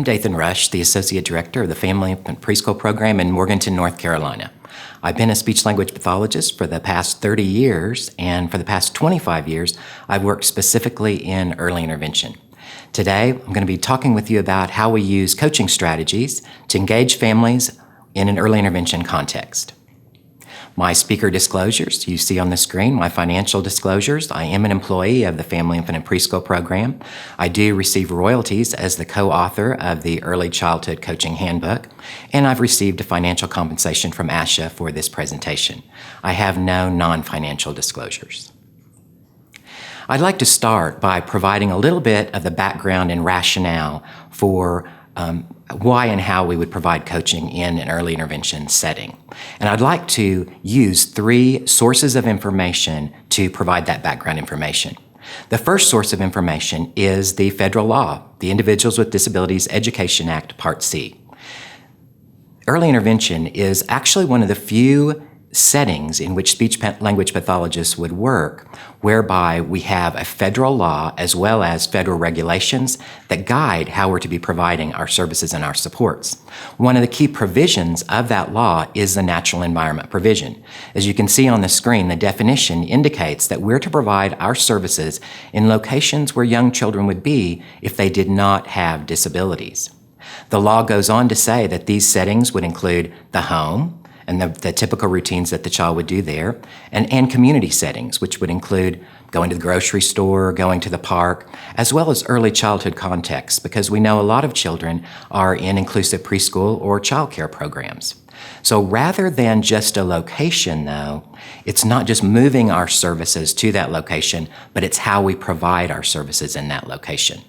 I'm Dathan Rush, the Associate Director of the Family Infant Preschool Program in Morganton, North Carolina. I've been a speech-language pathologist for the past 30 years, and for the past 25 years, I've worked specifically in early intervention. Today, I'm going to be talking with you about how we use coaching strategies to engage families in an early intervention context. My speaker disclosures, you see on the screen, my financial disclosures. I am an employee of the Family Infant and Preschool Program. I do receive royalties as the co-author of the Early Childhood Coaching Handbook, and I've received a financial compensation from ASHA for this presentation. I have no non-financial disclosures. I'd like to start by providing a little bit of the background and rationale for why and how we would provide coaching in an early intervention setting. And I'd like to use three sources of information to provide that background information. The first source of information is the federal law, the Individuals with Disabilities Education Act, Part C. Early intervention is actually one of the few settings in which speech-language pathologists would work, whereby we have a federal law as well as federal regulations that guide how we're to be providing our services and our supports. One of the key provisions of that law is the natural environment provision. As you can see on the screen, the definition indicates that we're to provide our services in locations where young children would be if they did not have disabilities. The law goes on to say that these settings would include the home, and the typical routines that the child would do there, and community settings, which would include going to the grocery store, going to the park, as well as early childhood contexts, because we know a lot of children are in inclusive preschool or childcare programs. So rather than just a location, though, it's not just moving our services to that location, but it's how we provide our services in that location.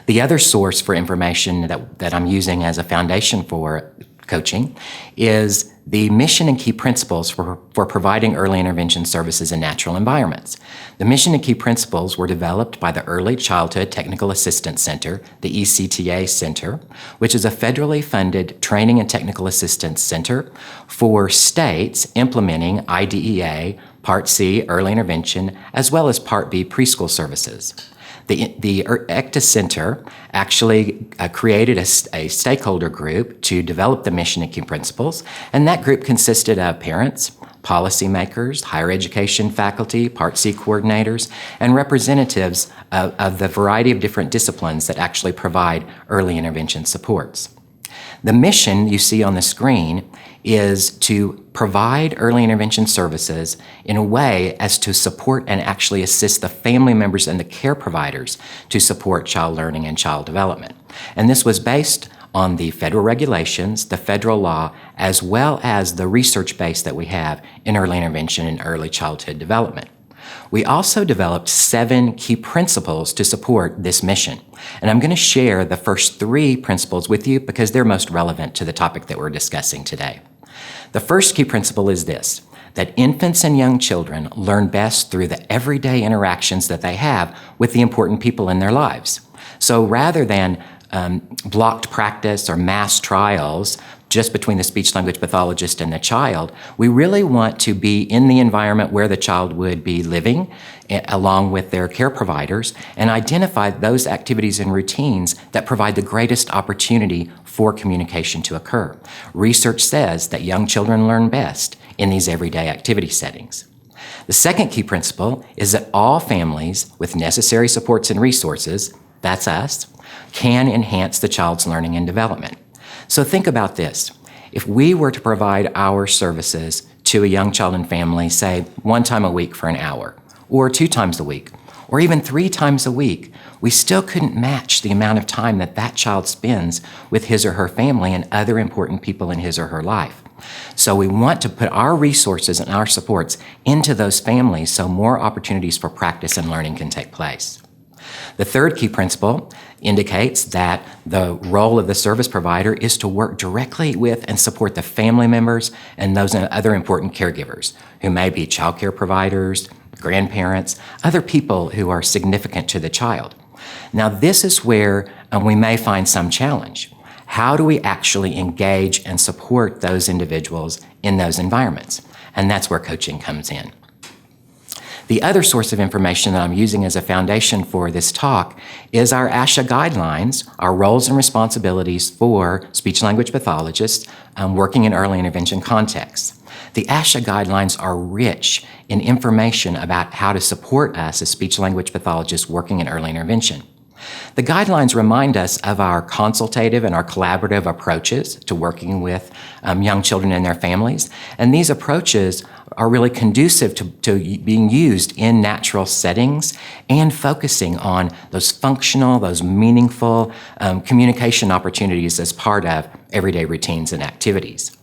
The other source for information that I'm using as a foundation for coaching is the mission and key principles for providing early intervention services in natural environments. The mission and key principles were developed by the Early Childhood Technical Assistance Center, the ECTA Center, which is a federally funded training and technical assistance center for states implementing IDEA, Part C, early intervention, as well as Part B, preschool services. The ECTA Center actually created a stakeholder group to develop the mission and key principles, and that group consisted of parents, policymakers, higher education faculty, Part C coordinators, and representatives of the variety of different disciplines that actually provide early intervention supports. The mission you see on the screen is to provide early intervention services in a way as to support and actually assist the family members and the care providers to support child learning and child development. And this was based on the federal regulations, the federal law, as well as the research base that we have in early intervention and early childhood development. We also developed 7 key principles to support this mission. And I'm going to share the first 3 principles with you because they're most relevant to the topic that we're discussing today. The first key principle is this, that infants and young children learn best through the everyday interactions that they have with the important people in their lives. So rather than blocked practice or mass trials just between the speech-language pathologist and the child, we really want to be in the environment where the child would be living along with their care providers and identify those activities and routines that provide the greatest opportunity for communication to occur. Research says that young children learn best in these everyday activity settings. The second key principle is that all families with necessary supports and resources, that's us, can enhance the child's learning and development. So think about this. If we were to provide our services to a young child and family, say 1 time a week for an hour, or 2 times a week, or even 3 times a week, we still couldn't match the amount of time that that child spends with his or her family and other important people in his or her life. So we want to put our resources and our supports into those families so more opportunities for practice and learning can take place. The third key principle indicates that the role of the service provider is to work directly with and support the family members and those other important caregivers who may be child care providers, grandparents, other people who are significant to the child. Now, this is where we may find some challenge. How do we actually engage and support those individuals in those environments? And that's where coaching comes in. The other source of information that I'm using as a foundation for this talk is our ASHA guidelines, our roles and responsibilities for speech-language pathologists working in early intervention contexts. The ASHA guidelines are rich in information about how to support us as speech-language pathologists working in early intervention. The guidelines remind us of our consultative and our collaborative approaches to working with young children and their families, and these approaches are really conducive to being used in natural settings and focusing on those functional, those meaningful communication opportunities as part of everyday routines and activities.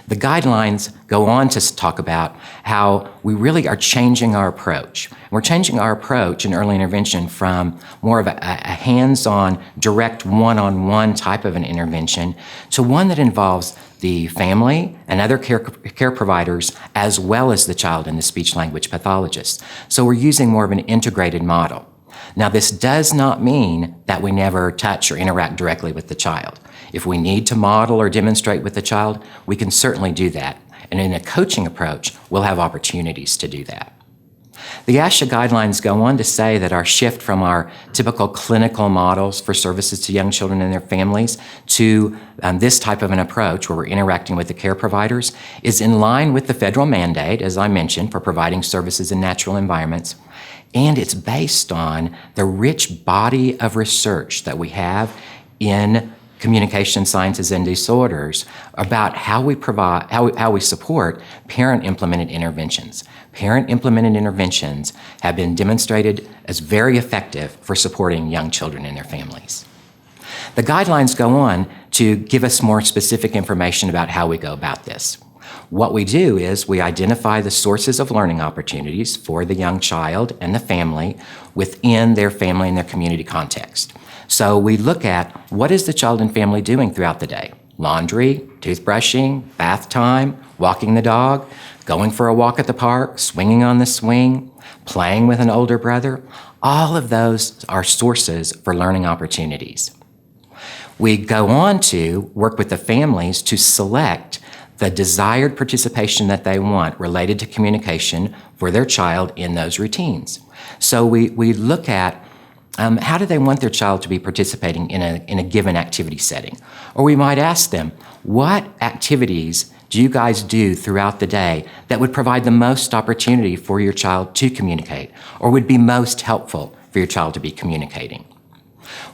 The guidelines go on to talk about how we really are changing our approach. We're changing our approach in early intervention from more of a hands-on, direct one-on-one type of an intervention to one that involves the family and other care providers as well as the child and the speech-language pathologist. So we're using more of an integrated model. Now, this does not mean that we never touch or interact directly with the child. If we need to model or demonstrate with the child, we can certainly do that. And in a coaching approach, we'll have opportunities to do that. The ASHA guidelines go on to say that our shift from our typical clinical models for services to young children and their families to this type of an approach where we're interacting with the care providers is in line with the federal mandate, as I mentioned, for providing services in natural environments. And it's based on the rich body of research that we have in communication sciences and disorders about how we support parent-implemented interventions. Parent-implemented interventions have been demonstrated as very effective for supporting young children and their families. The guidelines go on to give us more specific information about how we go about this. What we do is we identify the sources of learning opportunities for the young child and the family within their family and their community context. So we look at what is the child and family doing throughout the day? Laundry, toothbrushing, bath time, walking the dog, going for a walk at the park, swinging on the swing, playing with an older brother. All of those are sources for learning opportunities. We go on to work with the families to select the desired participation that they want related to communication for their child in those routines. So we look at how do they want their child to be participating in a given activity setting? Or we might ask them, what activities do you guys do throughout the day that would provide the most opportunity for your child to communicate or would be most helpful for your child to be communicating?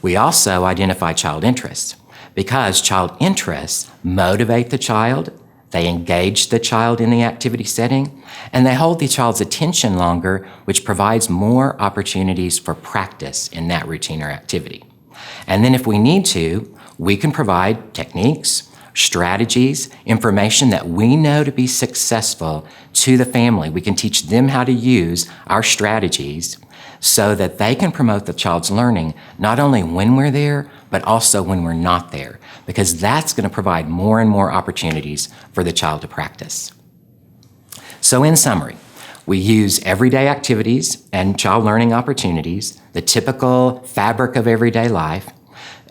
We also identify child interests because child interests motivate the child, they engage the child in the activity setting, and they hold the child's attention longer, which provides more opportunities for practice in that routine or activity. And then if we need to, we can provide techniques, strategies, information that we know to be successful to the family. We can teach them how to use our strategies so that they can promote the child's learning not only when we're there, but also when we're not there, because that's going to provide more and more opportunities for the child to practice. So in summary, we use everyday activities and child learning opportunities, the typical fabric of everyday life,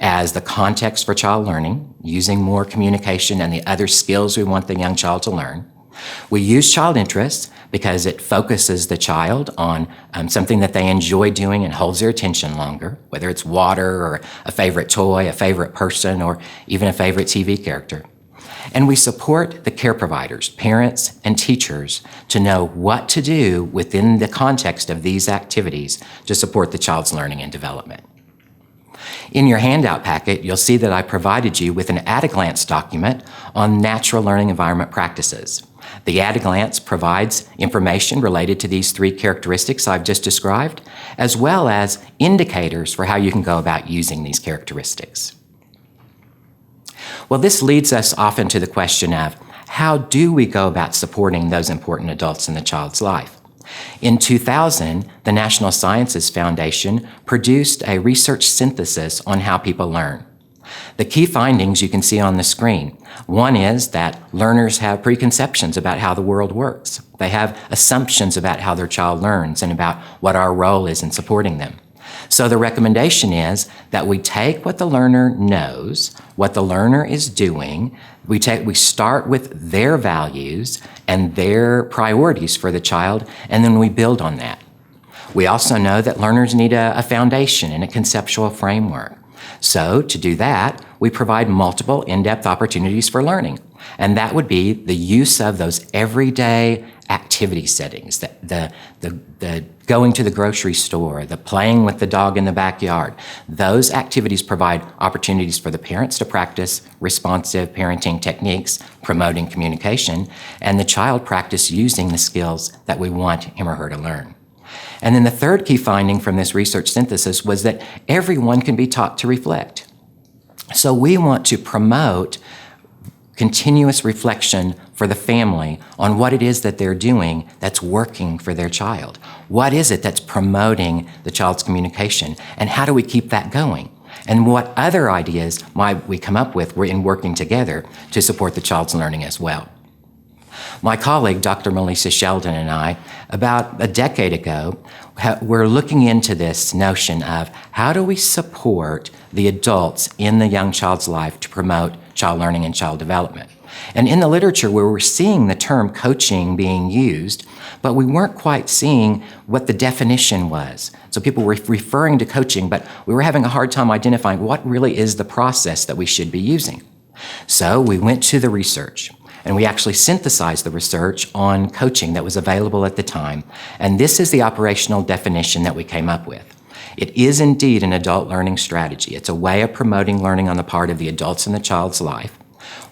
as the context for child learning, using more communication and the other skills we want the young child to learn. We use child interests because it focuses the child on something that they enjoy doing and holds their attention longer, whether it's water or a favorite toy, a favorite person, or even a favorite TV character. And we support the care providers, parents, and teachers to know what to do within the context of these activities to support the child's learning and development. In your handout packet, you'll see that I provided you with an at-a-glance document on natural learning environment practices. The at-a-glance provides information related to these three characteristics I've just described, as well as indicators for how you can go about using these characteristics. Well, this leads us often to the question of how do we go about supporting those important adults in the child's life? In 2000, the National Sciences Foundation produced a research synthesis on how people learn. The key findings you can see on the screen. One is that learners have preconceptions about how the world works. They have assumptions about how their child learns and about what our role is in supporting them. So the recommendation is that we take what the learner knows, what the learner is doing, we start with their values and their priorities for the child, and then we build on that. We also know that learners need a foundation and a conceptual framework. So to do that, we provide multiple in-depth opportunities for learning. And that would be the use of those everyday activity settings, the going to the grocery store, the playing with the dog in the backyard. Those activities provide opportunities for the parents to practice responsive parenting techniques, promoting communication, and the child practice using the skills that we want him or her to learn. And then the third key finding from this research synthesis was that everyone can be taught to reflect. So we want to promote continuous reflection for the family on what it is that they're doing that's working for their child. What is it that's promoting the child's communication, and how do we keep that going? And what other ideas might we come up with in working together to support the child's learning as well? My colleague, Dr. Melissa Sheldon, and I, about a decade ago, were looking into this notion of how do we support the adults in the young child's life to promote child learning and child development. And in the literature, we were seeing the term coaching being used, but we weren't quite seeing what the definition was. So people were referring to coaching, but we were having a hard time identifying what really is the process that we should be using. So we went to the research. And we actually synthesized the research on coaching that was available at the time. And this is the operational definition that we came up with. It is indeed an adult learning strategy. It's a way of promoting learning on the part of the adults in the child's life,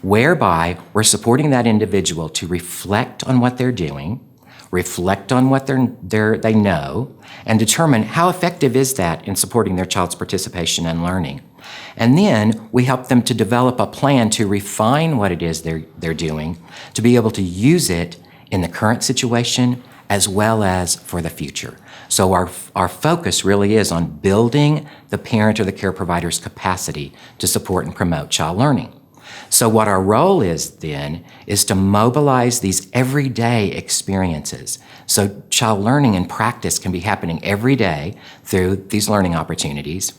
whereby we're supporting that individual to reflect on what they're doing, reflect on what they know, and determine how effective is that in supporting their child's participation and learning. And then we help them to develop a plan to refine what it is they're doing, to be able to use it in the current situation as well as for the future. So our focus really is on building the parent or the care provider's capacity to support and promote child learning. So what our role is then is to mobilize these everyday experiences. So child learning and practice can be happening every day through these learning opportunities,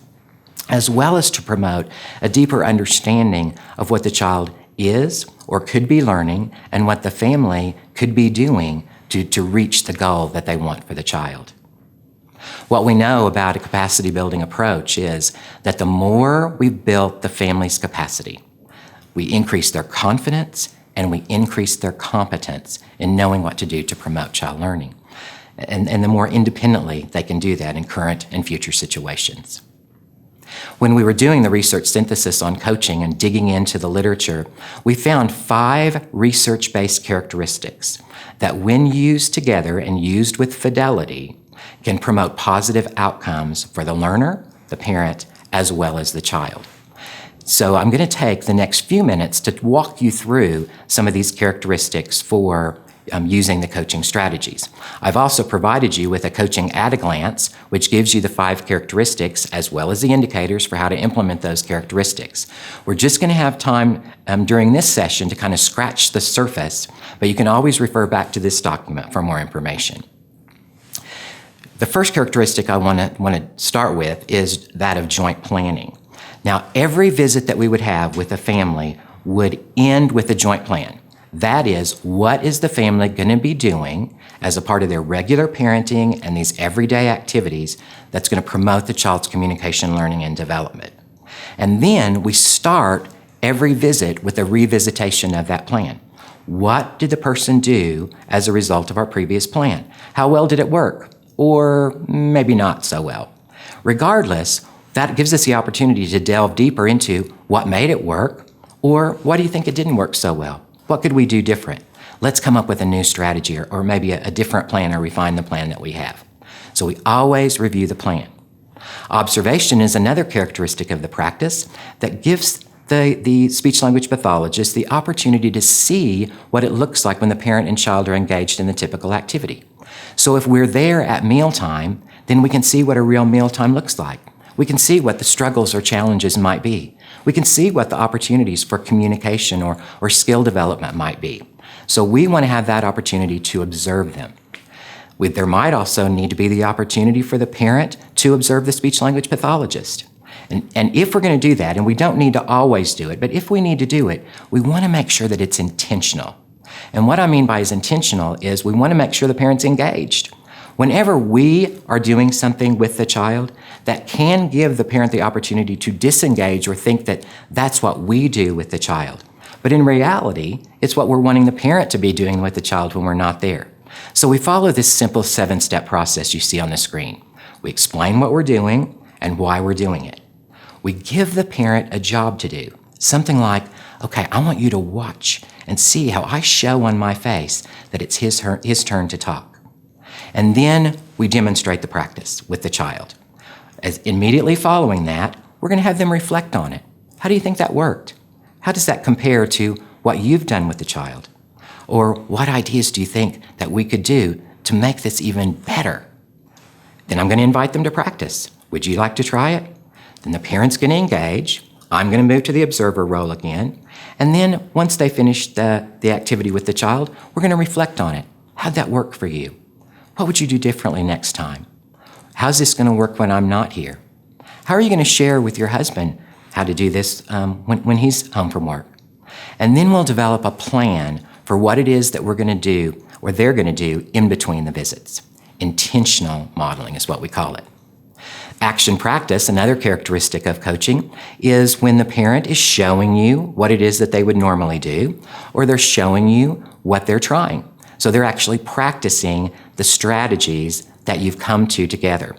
as well as to promote a deeper understanding of what the child is or could be learning and what the family could be doing to reach the goal that they want for the child. What we know about a capacity building approach is that the more we build the family's capacity, we increase their confidence and we increase their competence in knowing what to do to promote child learning. And the more independently they can do that in current and future situations. When we were doing the research synthesis on coaching and digging into the literature, we found 5 research-based characteristics that when used together and used with fidelity can promote positive outcomes for the learner, the parent, as well as the child. So I'm going to take the next few minutes to walk you through some of these characteristics for using the coaching strategies. I've also provided you with a coaching at a glance, which gives you the 5 characteristics as well as the indicators for how to implement those characteristics. We're just going to have time during this session to kind of scratch the surface, but you can always refer back to this document for more information. The first characteristic I want to start with is that of joint planning. Now, every visit that we would have with a family would end with a joint plan. That is, what is the family going to be doing as a part of their regular parenting and these everyday activities that's going to promote the child's communication, learning, and development. And then we start every visit with a revisitation of that plan. What did the person do as a result of our previous plan? How well did it work? Or maybe not so well. Regardless, that gives us the opportunity to delve deeper into what made it work, or what do you think it didn't work so well? What could we do different? Let's come up with a new strategy or maybe a different plan or refine the plan that we have. So we always review the plan. Observation is another characteristic of the practice that gives the speech-language pathologist the opportunity to see what it looks like when the parent and child are engaged in the typical activity. So if we're there at mealtime, then we can see what a real mealtime looks like. We can see what the struggles or challenges might be. We can see what the opportunities for communication or skill development might be. So we want to have that opportunity to observe them. There might also need to be the opportunity for the parent to observe the speech-language pathologist. And if we're going to do that, and we don't need to always do it, but if we need to do it, we want to make sure that it's intentional. And what I mean by is intentional is we want to make sure the parent's engaged. Whenever we are doing something with the child, that can give the parent the opportunity to disengage or think that that's what we do with the child. But in reality, it's what we're wanting the parent to be doing with the child when we're not there. So we follow this simple 7-step process you see on the screen. We explain what we're doing and why we're doing it. We give the parent a job to do, something like, okay, I want you to watch and see how I show on my face that it's his turn to talk. And then we demonstrate the practice with the child. As immediately following that, we're going to have them reflect on it. How do you think that worked? How does that compare to what you've done with the child? Or what ideas do you think that we could do to make this even better? Then I'm going to invite them to practice. Would you like to try it? Then the parent's going to engage. I'm going to move to the observer role again. And then once they finish the activity with the child, we're going to reflect on it. How'd that work for you? What would you do differently next time? How's this going to work when I'm not here? How are you going to share with your husband how to do this when he's home from work? And then we'll develop a plan for what it is that we're going to do or they're going to do in between the visits. Intentional modeling is what we call it. Action practice, another characteristic of coaching, is when the parent is showing you what it is that they would normally do, or they're showing you what they're trying. So they're actually practicing the strategies that you've come to together.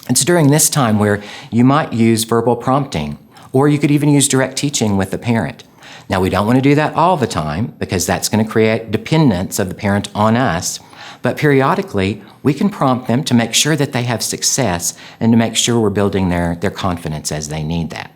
It's during this time where you might use verbal prompting, or you could even use direct teaching with the parent. Now, we don't want to do that all the time because that's going to create dependence of the parent on us, but periodically we can prompt them to make sure that they have success and to make sure we're building their confidence as they need that.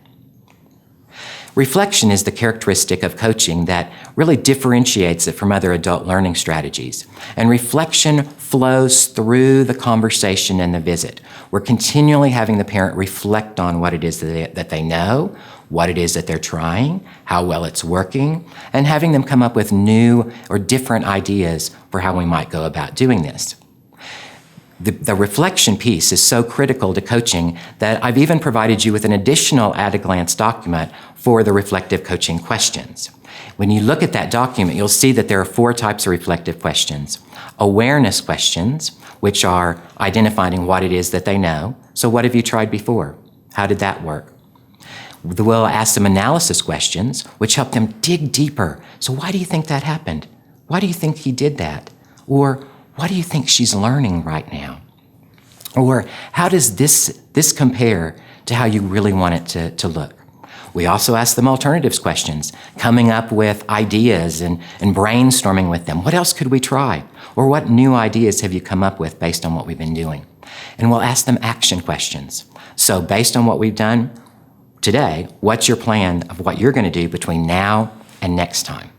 Reflection is the characteristic of coaching that really differentiates it from other adult learning strategies. And reflection flows through the conversation and the visit. We're continually having the parent reflect on what it is that they know, what it is that they're trying, how well it's working, and having them come up with new or different ideas for how we might go about doing this. The reflection piece is so critical to coaching that I've even provided you with an additional at-a-glance document for the reflective coaching questions. When you look at that document, you'll see that there are 4 types of reflective questions. Awareness questions, which are identifying what it is that they know. So what have you tried before? How did that work? We'll ask them analysis questions, which help them dig deeper. So why do you think that happened? Why do you think he did that? Or what do you think she's learning right now? Or how does this compare to how you really want it to look? We also ask them alternatives questions, coming up with ideas and brainstorming with them. What else could we try? Or what new ideas have you come up with based on what we've been doing? And we'll ask them action questions. So based on what we've done today, what's your plan of what you're going to do between now and next time?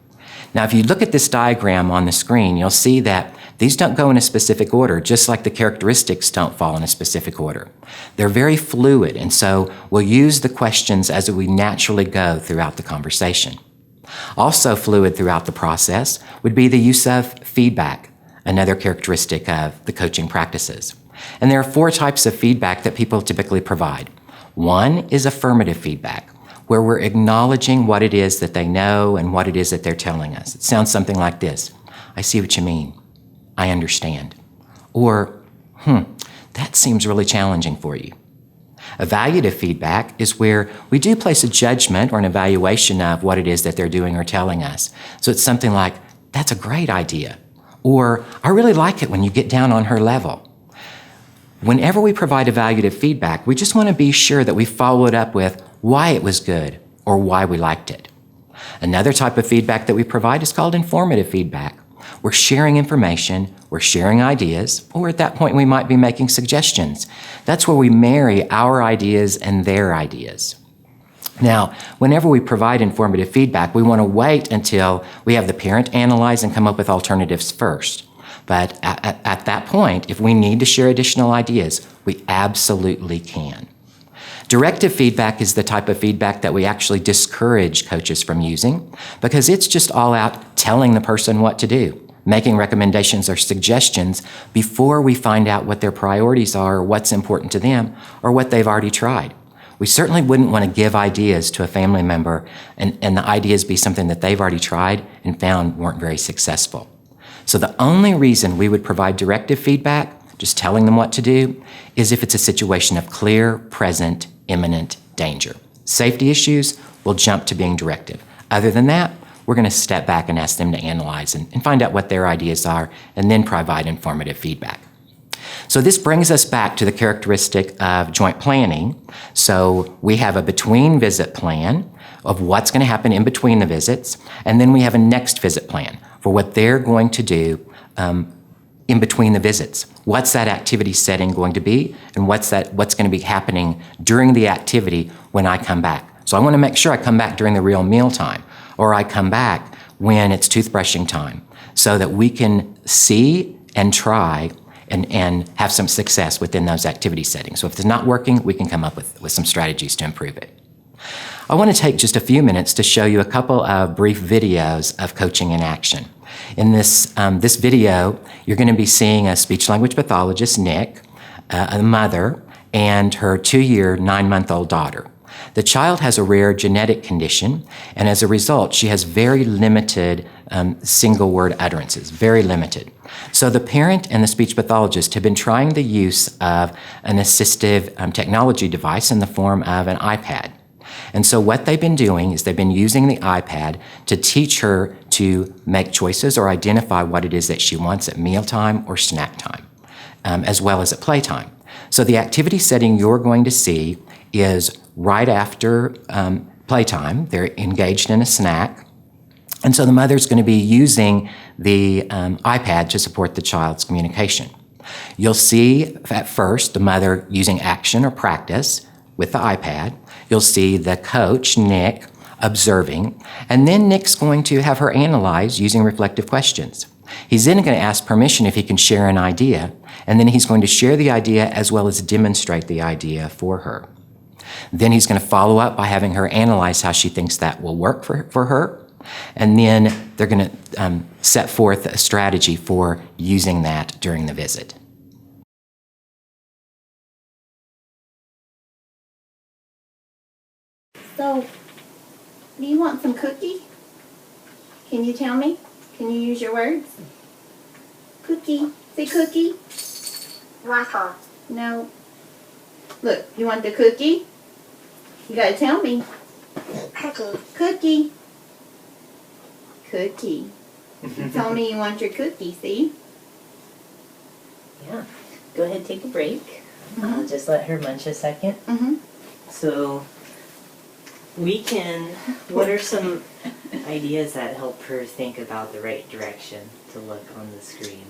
Now, if you look at this diagram on the screen, you'll see that these don't go in a specific order, just like the characteristics don't fall in a specific order. They're very fluid, and so we'll use the questions as we naturally go throughout the conversation. Also fluid throughout the process would be the use of feedback, another characteristic of the coaching practices. And there are 4 types of feedback that people typically provide. One is affirmative feedback, where we're acknowledging what it is that they know and what it is that they're telling us. It sounds something like this. I see what you mean. I understand. Or, that seems really challenging for you. Evaluative feedback is where we do place a judgment or an evaluation of what it is that they're doing or telling us. So it's something like, that's a great idea. Or, I really like it when you get down on her level. Whenever we provide evaluative feedback, we just want to be sure that we follow it up with why it was good or why we liked it. Another type of feedback that we provide is called informative feedback. We're sharing information, we're sharing ideas, or at that point we might be making suggestions. That's where we marry our ideas and their ideas. Now, whenever we provide informative feedback, we want to wait until we have the parent analyze and come up with alternatives first. But at that point, if we need to share additional ideas, we absolutely can. Directive feedback is the type of feedback that we actually discourage coaches from using because it's just all out telling the person what to do, making recommendations or suggestions before we find out what their priorities are or what's important to them or what they've already tried. We certainly wouldn't want to give ideas to a family member and the ideas be something that they've already tried and found weren't very successful. So the only reason we would provide directive feedback just telling them what to do, is if it's a situation of clear, present, imminent danger. Safety issues will jump to being directive. Other than that, we're going to step back and ask them to analyze and find out what their ideas are and then provide informative feedback. So this brings us back to the characteristic of joint planning. So we have a between visit plan of what's going to happen in between the visits, and then we have a next visit plan for what they're going to do in between the visits. What's that activity setting going to be, and what's going to be happening during the activity when I come back. So I want to make sure I come back during the real meal time, or I come back when it's toothbrushing time, so that we can see and try and have some success within those activity settings. So if it's not working, we can come up with some strategies to improve it. I want to take just a few minutes to show you a couple of brief videos of coaching in action. In this video, you're going to be seeing a speech-language pathologist, Nick, a mother, and her 2-year, 9-month-old daughter. The child has a rare genetic condition, and as a result, she has very limited single-word utterances, very limited. So the parent and the speech pathologist have been trying the use of an assistive technology device in the form of an iPad. And so what they've been doing is they've been using the iPad to teach her to make choices or identify what it is that she wants at mealtime or snack time, as well as at playtime. So the activity setting you're going to see is right after playtime. They're engaged in a snack. And so the mother's going to be using the iPad to support the child's communication. You'll see at first the mother using action or practice with the iPad. You'll see the coach, Nick, observing, and then Nick's going to have her analyze using reflective questions. He's then going to ask permission if he can share an idea, and then he's going to share the idea as well as demonstrate the idea for her. Then he's going to follow up by having her analyze how she thinks that will work for her, and then they're going to set forth a strategy for using that during the visit. So, do you want some cookie? Can you tell me? Can you use your words? Cookie. Say cookie. Waffle. No. Look, you want the cookie? You gotta tell me. Cookie. Cookie. Cookie. You told me you want your cookie, see? Yeah. Go ahead, take a break. Just let her munch a second. Mm-hmm. So, what are some ideas that help her think about the right direction to look on the screen?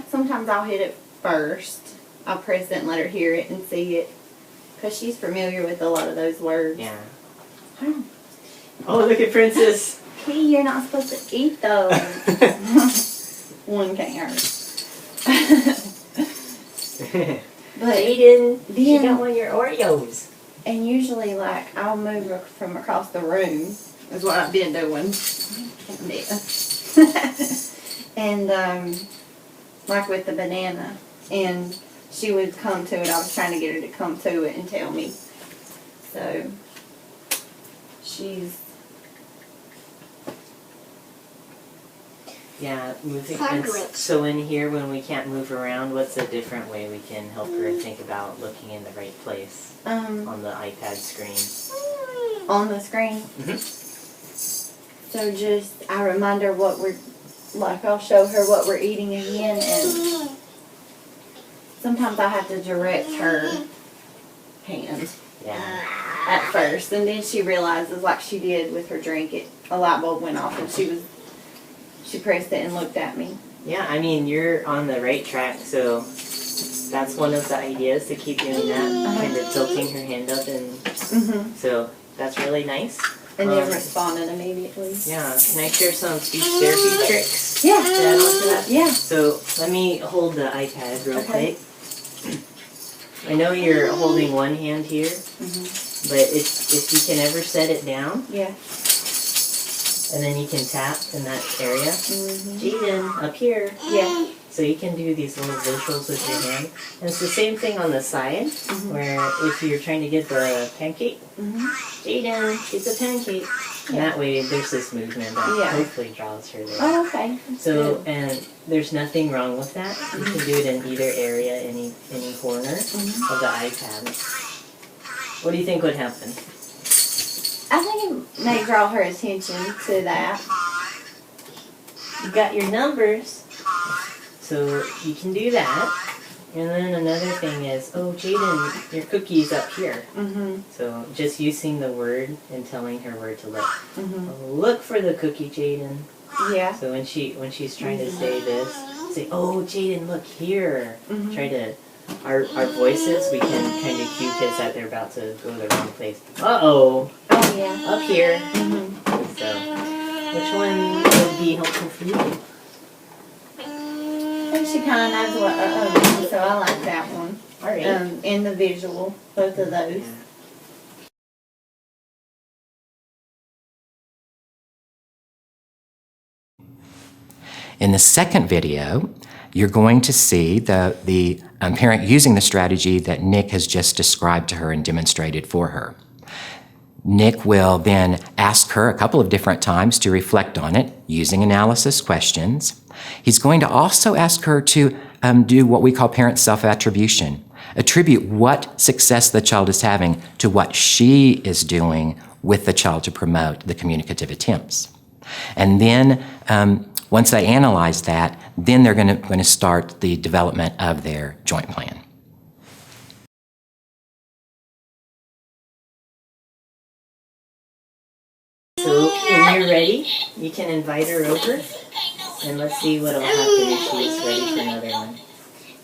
Sometimes I'll hit it first. I'll press it and let her hear it and see it. Because she's familiar with a lot of those words. Yeah. Oh, look at Princess! Hey, you're not supposed to eat those. One can't hurt. But Aiden, you then, don't want your Oreos. and usually, like, I'll move from across the room, is what I've been doing. And, like with the banana, and she would come to it. I was trying to get her to come to it and tell me. So, she's... Yeah, moving. Sandwich. So in here, when we can't move around, what's a different way we can help her think about looking in the right place on the iPad screen? on the screen. Mm-hmm. So just, I remind her what we're, like I'll show her what we're eating again, and sometimes I have to direct her hand Yeah. at first, and then she realizes, like she did with her drink, a light bulb went off, and she pressed it and looked at me. Yeah, I mean, you're on the right track, so that's one of the ideas, to keep doing that, kind of tilting her hand up, and so that's really nice. And then responded immediately. Yeah, can I share some speech therapy tricks? Yeah. To add on to that? Yeah. So let me hold the iPad real Okay. quick. I know you're holding one hand here, but if you can ever set it down, Yeah. and then you can tap in that area. Jaden, up here. Yeah. So you can do these little visuals with your hand. And it's the same thing on the side, where if you're trying to get the pancake, Jaden, get the pancake. And that way there's this movement that Yeah. hopefully draws her there. Oh, okay. That's So, good. and there's nothing wrong with that. You can do it in either area, any corner of the iPad. What do you think would happen? I think it may draw her attention to that. You got your numbers, so you can do that. And then another thing is, oh, Jaden, your cookie's up here. Mhm. So just using the word and telling her where to look. Mhm. Oh, look for the cookie, Jaden. Yeah. So when she's trying to say this, say, oh, Jaden, look here. Mhm. Try to, our voices, we can kind of cue kids that they're about to go the wrong place. Uh-oh, Oh yeah. up here. Mhm. So, which one would be helpful for you? I think she kind of knows what means, so I like that one. All right. In the visual, both of those. Yeah. In the second video, you're going to see the parent using the strategy that Nick has just described to her and demonstrated for her. Nick will then ask her a couple of different times to reflect on it using analysis questions. He's going to also ask her to do what we call parent self-attribution. Attribute what success the child is having to what she is doing with the child to promote the communicative attempts. And then once they analyze that, then they're going to start the development of their joint plan. So when you're ready, you can invite her over, and let's see what'll happen if she's ready for another one.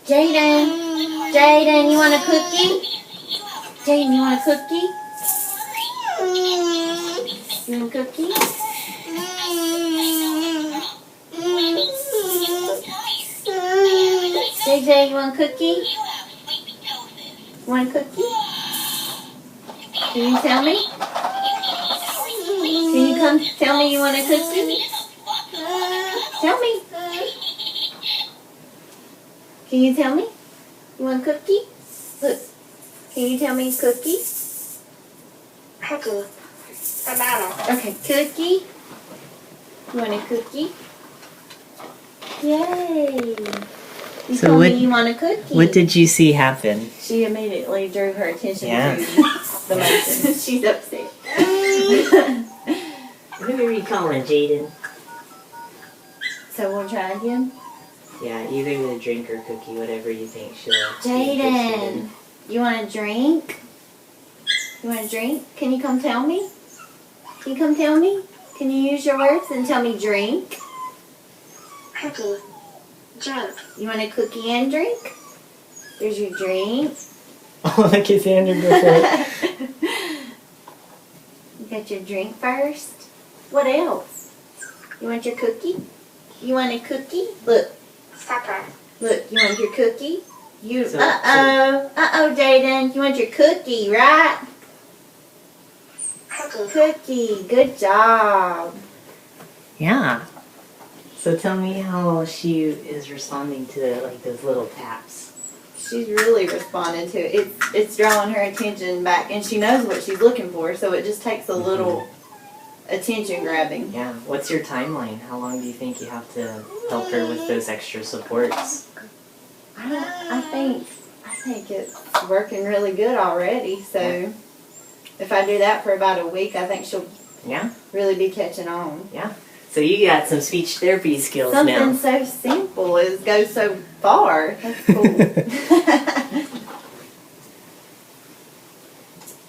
Jaden, you want a cookie? Jaden, you want a cookie? You want a cookie? JJ, you want a cookie? Want a cookie? Can you tell me? Can you come tell me you want a cookie? Tell me. Can you tell me? You want a cookie? Look. Can you tell me cookie? Cookie. Banana. Okay, cookie. You want a cookie? Yay. You So told what- me you want a cookie. What did you see happen? She immediately drew her attention Yeah. to the motion. She's upset. Who are you calling, Jaden? So we'll try again. Yeah, either the drink or cookie, whatever you think she'll be interested Jaden, in. you want a drink? You want a drink? Can you come tell me? Can you come tell me? Can you use your words and tell me drink? Cookie. Drink. You want a cookie and drink? There's your drink. Oh, look at Xander before. You got your drink first. What else? You want your cookie? You want a cookie? Look, Supper. look, you want your cookie? You So- Jaden, you want your cookie, right? Cookie. Cookie, good job. Yeah. So tell me how she is responding to like those little taps. She's really responding to it. It's drawing her attention back, and she knows what she's looking for, so it just takes a little attention grabbing. Yeah. What's your timeline? How long do you think you have to help her with those extra supports? I think it's working really good already, so if I do that for about a week, I think she'll Yeah. really be catching on. Yeah. So you got some speech therapy skills Something now. so simple goes so far. That's cool.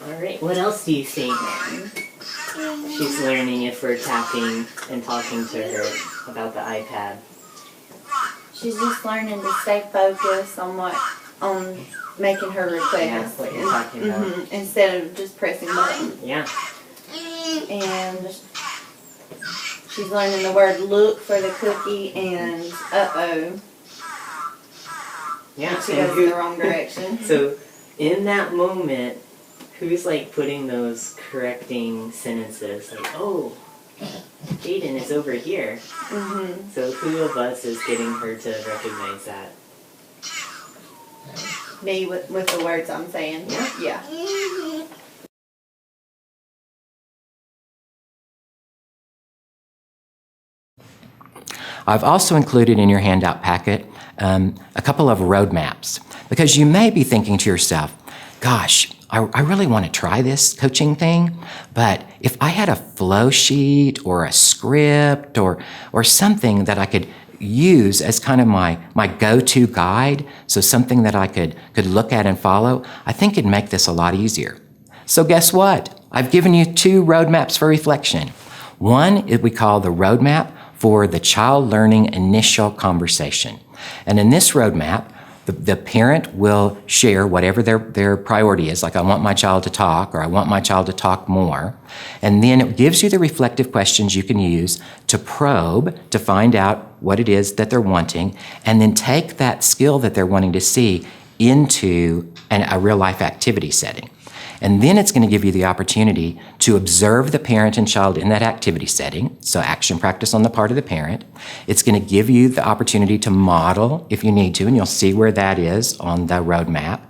All right. What else do you think she's learning if we're tapping and talking to her about the iPad? She's just learning to stay focused on making her request. Yeah, what you're talking about. Mhm, instead of just pressing buttons. Yeah. And she's learning the word look for the cookie and uh-oh. Yeah. She and goes in the wrong direction. So in that moment, who's like putting those correcting sentences? Like, oh, Jaden is over here. Mhm. So who of us is getting her to recognize that? Me with the words I'm saying. Yeah. Yeah. I've also included in your handout packet a couple of roadmaps, because you may be thinking to yourself, gosh, I really want to try this coaching thing, but if I had a flow sheet or a script or something that I could use as kind of my go-to guide, so something that I could look at and follow, I think it'd make this a lot easier. So guess what? I've given you 2 roadmaps for reflection. One is we call the roadmap for the child learning initial conversation. And in this roadmap, the parent will share whatever their priority is, like I want my child to talk, or I want my child to talk more. And then it gives you the reflective questions you can use to probe, to find out what it is that they're wanting, and then take that skill that they're wanting to see into a real-life activity setting. And then it's going to give you the opportunity to observe the parent and child in that activity setting, so action practice on the part of the parent. It's going to give you the opportunity to model if you need to, and you'll see where that is on the roadmap.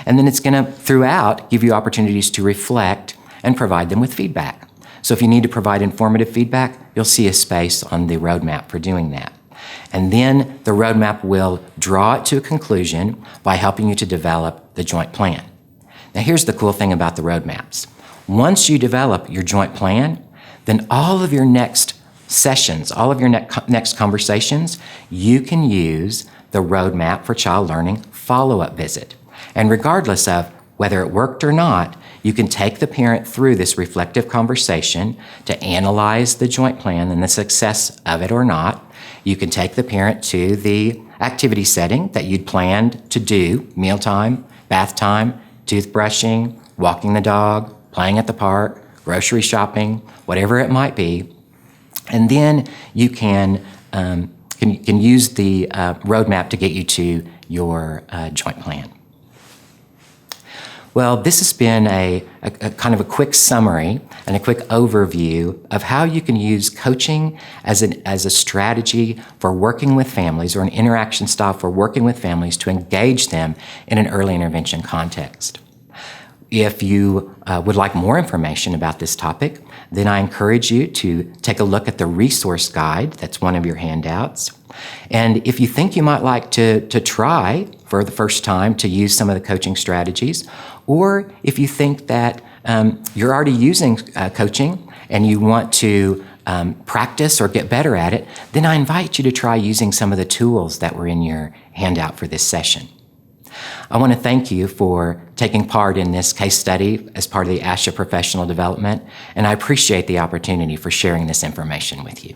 And then it's going to, throughout, give you opportunities to reflect and provide them with feedback. So if you need to provide informative feedback, you'll see a space on the roadmap for doing that. And then the roadmap will draw it to a conclusion by helping you to develop the joint plan. Now here's the cool thing about the roadmaps. Once you develop your joint plan, then all of your next sessions, all of your next conversations, you can use the roadmap for child learning follow-up visit. And regardless of whether it worked or not, you can take the parent through this reflective conversation to analyze the joint plan and the success of it or not. You can take the parent to the activity setting that you'd planned to do, mealtime, bath time, toothbrushing, walking the dog, playing at the park, grocery shopping, whatever it might be. And then you can use the roadmap to get you to your joint plan. Well, this has been a kind of a quick summary and a quick overview of how you can use coaching as a strategy for working with families, or an interaction style for working with families to engage them in an early intervention context. If you would like more information about this topic, then I encourage you to take a look at the resource guide. That's one of your handouts. And if you think you might like to try for the first time to use some of the coaching strategies, or if you think that you're already using coaching and you want to practice or get better at it, then I invite you to try using some of the tools that were in your handout for this session. I want to thank you for taking part in this case study as part of the ASHA Professional Development, and I appreciate the opportunity for sharing this information with you.